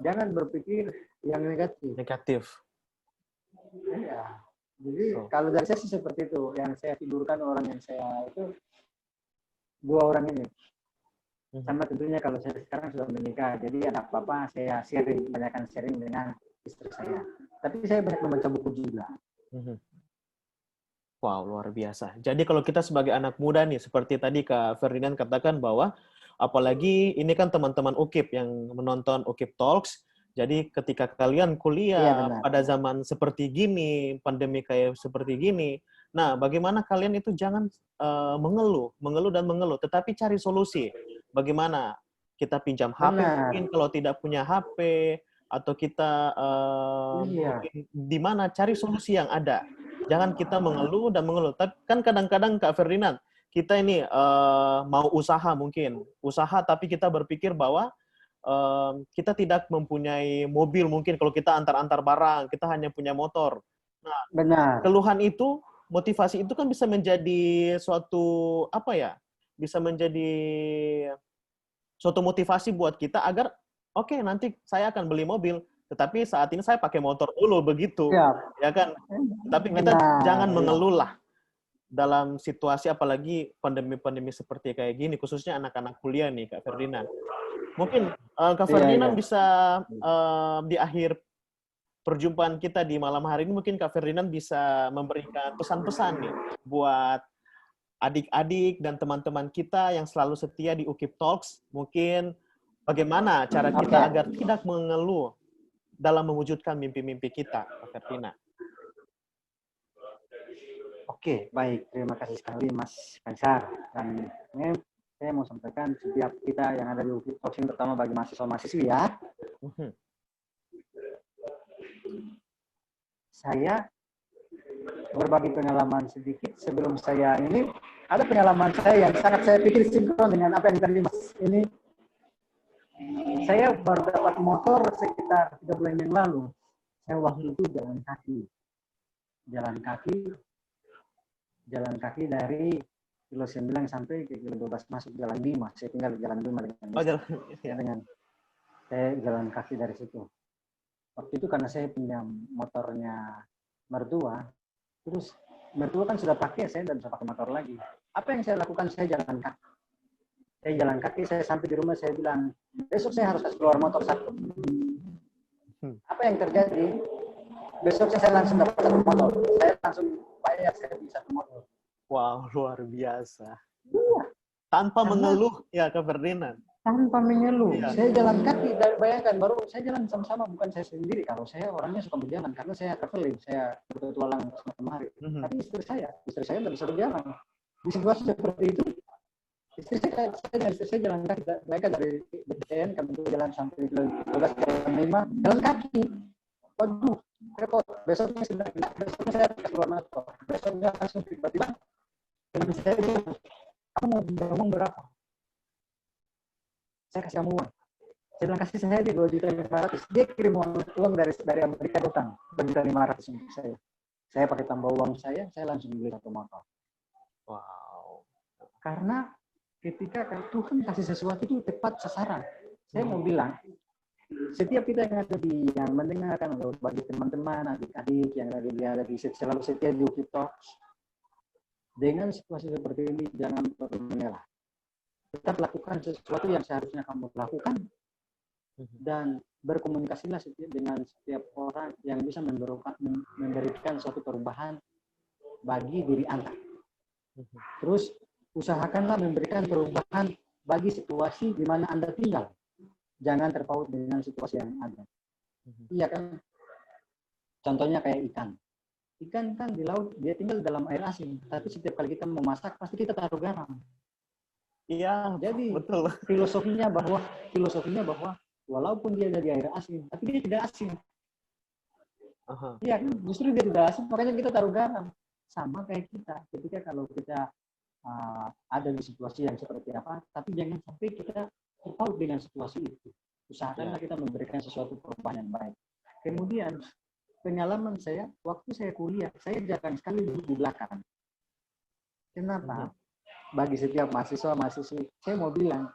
Jangan berpikir yang negatif. Ya. Jadi kalau dari saya sih seperti itu. Yang saya tidurkan orang yang saya itu 2 orang ini. Sama tentunya kalau saya sekarang sudah menikah. Jadi anak bapak saya banyakkan sharing dengan istri saya. Tapi saya banyak membaca buku juga. Wow, luar biasa. Jadi kalau kita sebagai anak muda nih, seperti tadi Kak Ferdinand katakan bahwa, apalagi ini kan teman-teman UKIP yang menonton UKIP Talks, jadi ketika kalian kuliah pada zaman seperti gini, pandemi kayak seperti gini, nah bagaimana kalian itu jangan mengeluh dan mengeluh, tetapi cari solusi. Bagaimana kita pinjam HP mungkin kalau tidak punya HP, atau kita mungkin di mana cari solusi yang ada. Jangan kita mengeluh. Tapi kan kadang-kadang Kak Ferdinand, kita ini mau usaha tapi kita berpikir bahwa kita tidak mempunyai mobil mungkin kalau kita antar-antar barang, kita hanya punya motor. Nah, keluhan itu, motivasi itu kan bisa menjadi suatu bisa menjadi suatu motivasi buat kita agar oke, nanti saya akan beli mobil, tetapi saat ini saya pakai motor dulu begitu, ya kan? Tapi kita jangan mengeluh lah dalam situasi apalagi pandemi-pandemi seperti kayak gini, khususnya anak-anak kuliah nih, Kak Ferdinand. Mungkin Kak Ferdinand bisa di akhir perjumpaan kita di malam hari ini, mungkin Kak Ferdinand bisa memberikan pesan-pesan nih buat adik-adik dan teman-teman kita yang selalu setia di UKIP Talks. Mungkin bagaimana cara kita agar tidak mengeluh dalam mewujudkan mimpi-mimpi kita, Kak Ferdinand. Oke, baik. Terima kasih sekali, Mas Kaisar. Dan ini saya mau sampaikan setiap kita yang ada di UKIP Talks, terutama bagi mahasiswa-mahasiswi ya. Saya berbagi pengalaman sedikit sebelum saya ini. Ada pengalaman saya yang sangat saya pikir sinkron dengan apa yang tadi Mas ini. Saya baru dapat motor sekitar 3 bulan yang lalu. Saya waktu itu jalan kaki dari kilo 9 sampai ke kilo 12 masuk jalan 5. Saya tinggal di jalan 5 dengan saya jalan kaki dari situ. Waktu itu karena saya pinjam motornya mertua, terus mertua kan sudah pakai, saya tidak bisa pakai motor lagi. Apa yang saya lakukan? Saya jalan kaki. Saya sampai di rumah, saya bilang, besok saya harus keluar motor satu. Apa yang terjadi? Besok saya langsung dapat satu motor. Saya langsung bayar, saya beli satu motor. Wow, luar biasa. Tanpa mengeluh, ya Kak Ferdinand. Tanpa mengeluh. Ya. Saya jalan kaki, bayangkan, baru saya jalan sama-sama, bukan saya sendiri. Kalau saya orangnya suka berjalan, karena saya traveling, saya berpetualang kemari. Tapi istri saya tidak bisa berjalan. Di situasi seperti itu, istri saya jalan kaki, mereka dari BTN, kami jalan sampai ke 12 jalan 5, jalan kaki. Waduh, repot. Besoknya saya keluar motor. Besoknya langsung tiba-tiba, teman saya bilang, kamu mau ngomong berapa? Saya kasih kamu uang. Saya bilang kasih saya di 2.500.000. Dia kirim uang dari Amerika datang 2.500.000 untuk saya. Saya pakai tambah uang saya langsung beli satu motor. Wow. Karena ketika Tuhan kasih sesuatu itu tepat sasaran. Saya mau bilang, setiap kita yang ada yang mendengarkan atau bagi teman-teman, adik-adik yang ada di selalu setia di UKIP Talks, dengan situasi seperti ini jangan pernah mengalah. Tetap lakukan sesuatu yang seharusnya kamu lakukan dan berkomunikasilah dengan setiap orang yang bisa memberikan suatu perubahan bagi diri Anda. Terus usahakanlah memberikan perubahan bagi situasi di mana Anda tinggal. Jangan terpaut dengan situasi yang ada. Iya kan? Contohnya kayak ikan. Ikan kan di laut dia tinggal dalam air asin, tapi setiap kali kita memasak pasti kita taruh garam. Iya, jadi betul. Filosofinya bahwa walaupun dia ada di air asin, tapi dia tidak asin. Iya, justru dia tidak asin, makanya kita taruh garam. Sama kayak kita, ketika kalau kita ada di situasi yang seperti apa, tapi jangan sampai kita terpaut dengan situasi itu. Usahakanlah kita memberikan sesuatu perubahan yang baik. Kemudian pengalaman saya, waktu saya kuliah, saya jarang sekali duduk di belakang. Kenapa? Bagi setiap mahasiswa-mahasiswi, saya mau bilang,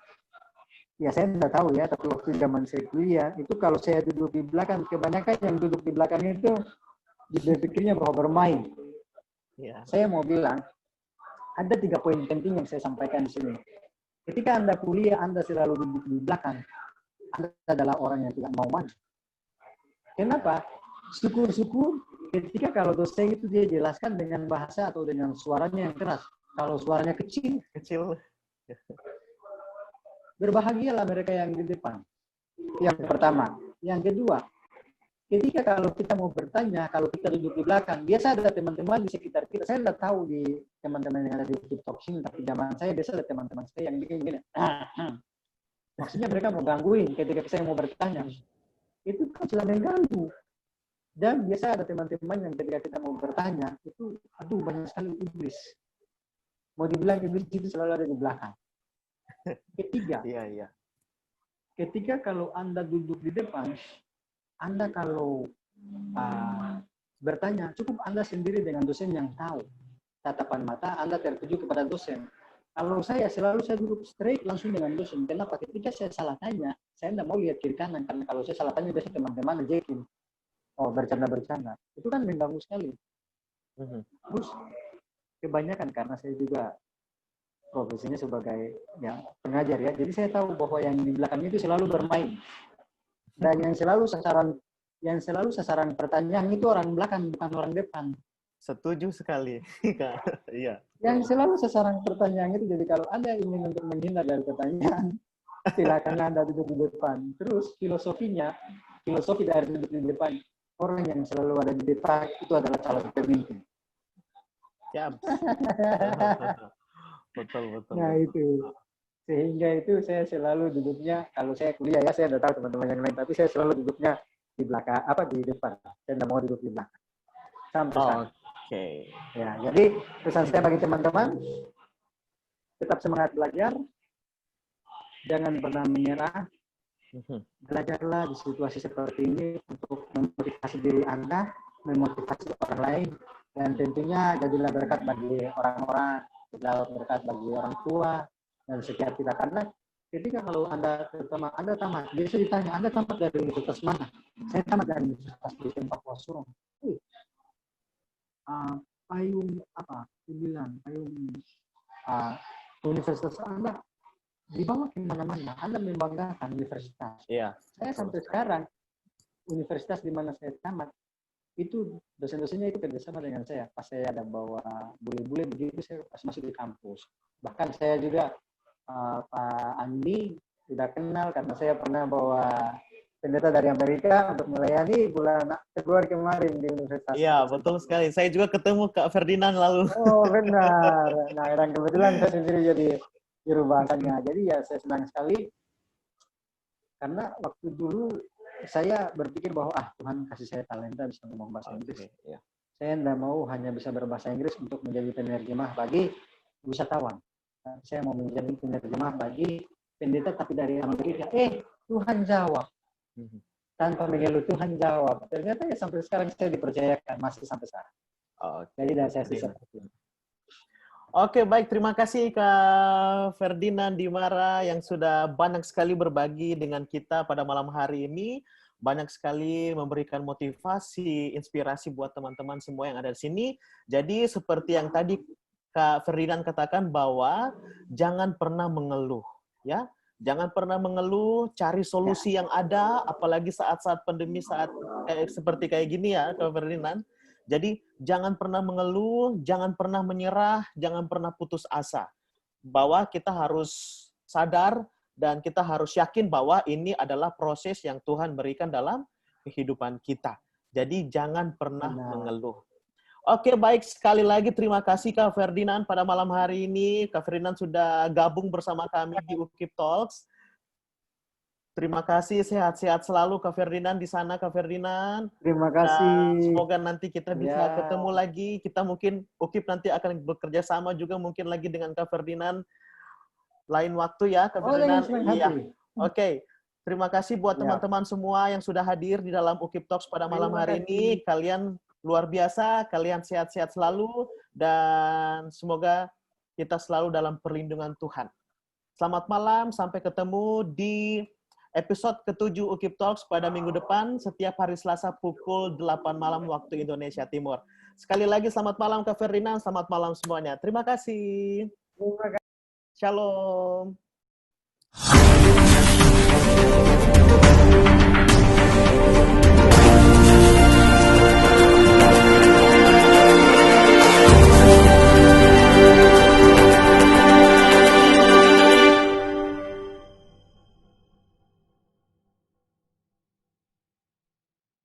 ya saya tidak tahu ya, tapi waktu zaman saya kuliah, itu kalau saya duduk di belakang, kebanyakan yang duduk di belakang itu, dia pikirnya bahwa bermain. Saya mau bilang, ada 3 poin penting yang saya sampaikan di sini. Ketika Anda kuliah, Anda selalu duduk di belakang, Anda adalah orang yang tidak mau maju. Kenapa? Syukur-syukur ketika kalau dosen itu dia jelaskan dengan bahasa atau dengan suaranya yang keras. Kalau suaranya kecil, berbahagialah mereka yang di depan. Yang pertama. Yang kedua, ketika kalau kita mau bertanya, kalau kita duduk di belakang, biasa ada teman-teman di sekitar kita. Saya tidak tahu di teman-teman yang ada di UKIP Talks ini, tapi zaman saya biasa ada teman-teman saya yang bikin gini. Maksudnya mereka mau gangguin ketika saya mau bertanya. Itu kan sudah mengganggu. Dan biasa ada teman-teman yang ketika kita mau bertanya, itu aduh banyak sekali iblis. Mau dibilang iblis itu selalu ada di belakang. Ketiga, ketika kalau Anda duduk di depan, Anda kalau bertanya, cukup Anda sendiri dengan dosen yang tahu. Tatapan mata Anda tertuju kepada dosen. Kalau saya selalu saya duduk straight langsung dengan dosen. Kenapa? Ketika saya salah tanya, saya tidak mau lihat kiri kanan. Karena kalau saya salah tanya, biasanya teman-teman ngejekin. Oh, bercanda-bercanda. Itu kan mengganggu sekali. Terus, kebanyakan karena saya juga profesinya sebagai ya, pengajar ya. Jadi saya tahu bahwa yang di belakang itu selalu bermain. Dan yang selalu sasaran pertanyaan itu orang belakang, bukan orang depan. Setuju sekali. Iya. Yang selalu sasaran pertanyaan itu, jadi kalau Anda ingin untuk menghindar dari pertanyaan, silakan Anda duduk di depan. Terus filosofi dari duduk di depan, orang yang selalu ada di depan itu adalah calon pemimpin. Ya. Betul. Nah itu. Sehingga itu saya selalu duduknya, kalau saya kuliah ya, saya udah tahu teman-teman yang lain, tapi saya selalu duduknya di belakang, di depan. Saya tidak mau duduk di belakang. Sampai sekarang. Oke. Ya, jadi pesan saya bagi teman-teman, tetap semangat belajar, jangan pernah menyerah, belajarlah di situasi seperti ini untuk memotivasi diri Anda, memotivasi orang lain, dan tentunya jadilah berkat bagi orang-orang, jadilah berkat bagi orang tua, dan setiap kita. Karena ketika kalau Anda tamat, biasa ditanya, Anda tamat dari universitas mana? Saya tamat dari Universitas Kristen Papua Surong. Payung universitas Anda dibawa kemana-mana. Anda membanggakan universitas. Iya. Saya sampai sekarang universitas di mana saya tamat itu dosen-dosennya itu kerjasama dengan saya. Pas saya ada bawa bule-bule begitu, saya pas masuk di kampus. Bahkan saya juga Pak Andi sudah kenal karena saya pernah bawa pendeta dari Amerika untuk melayani bulan Februari kemarin di universitas. Iya, betul sekali. Saya juga ketemu Kak Ferdinand lalu. Oh, benar. Nah, dan kebetulan saya sendiri jadi juru bahasanya. Jadi ya saya senang sekali karena waktu dulu saya berpikir bahwa Tuhan kasih saya talenta bisa ngomong bahasa Inggris. Ya. Saya tidak mau hanya bisa berbahasa Inggris untuk menjadi penerjemah bagi wisatawan. Saya mau menjadi penerjemah bagi pendeta tapi dari Amerika. Tuhan jawab. Tanpa mengeluh, Tuhan jawab. Ternyata ya sampai sekarang saya dipercayakan, masih sampai sekarang. Jadi dari saya seperti ini. Oke, baik. Terima kasih Kak Ferdinand Dimara yang sudah banyak sekali berbagi dengan kita pada malam hari ini. Banyak sekali memberikan motivasi, inspirasi buat teman-teman semua yang ada di sini. Jadi seperti yang tadi Kak Ferdinand katakan bahwa jangan pernah mengeluh, ya. Jangan pernah mengeluh, cari solusi yang ada, apalagi saat-saat pandemi seperti kayak gini ya, Kak Ferdinand. Jadi jangan pernah mengeluh, jangan pernah menyerah, jangan pernah putus asa. Bahwa kita harus sadar dan kita harus yakin bahwa ini adalah proses yang Tuhan berikan dalam kehidupan kita. Jadi jangan pernah mengeluh. Oke, baik. Sekali lagi terima kasih Kak Ferdinand pada malam hari ini. Kak Ferdinand sudah gabung bersama kami di UKIP Talks. Terima kasih, sehat-sehat selalu Kak Ferdinand di sana, Kak Ferdinand. Terima kasih. Dan semoga nanti kita bisa ketemu lagi. Kita mungkin UKIP nanti akan bekerja sama juga mungkin lagi dengan Kak Ferdinand lain waktu ya, Kak Ferdinand. Iya. Oke. Terima kasih buat teman-teman semua yang sudah hadir di dalam UKIP Talks pada malam hari ini. Kalian luar biasa, kalian sehat-sehat selalu, dan semoga kita selalu dalam perlindungan Tuhan. Selamat malam, sampai ketemu di episode ke-7 UKIP Talks pada minggu depan, setiap hari Selasa pukul 8 malam waktu Indonesia Timur. Sekali lagi selamat malam Kak Ferdinand, selamat malam semuanya. Terima kasih. Shalom.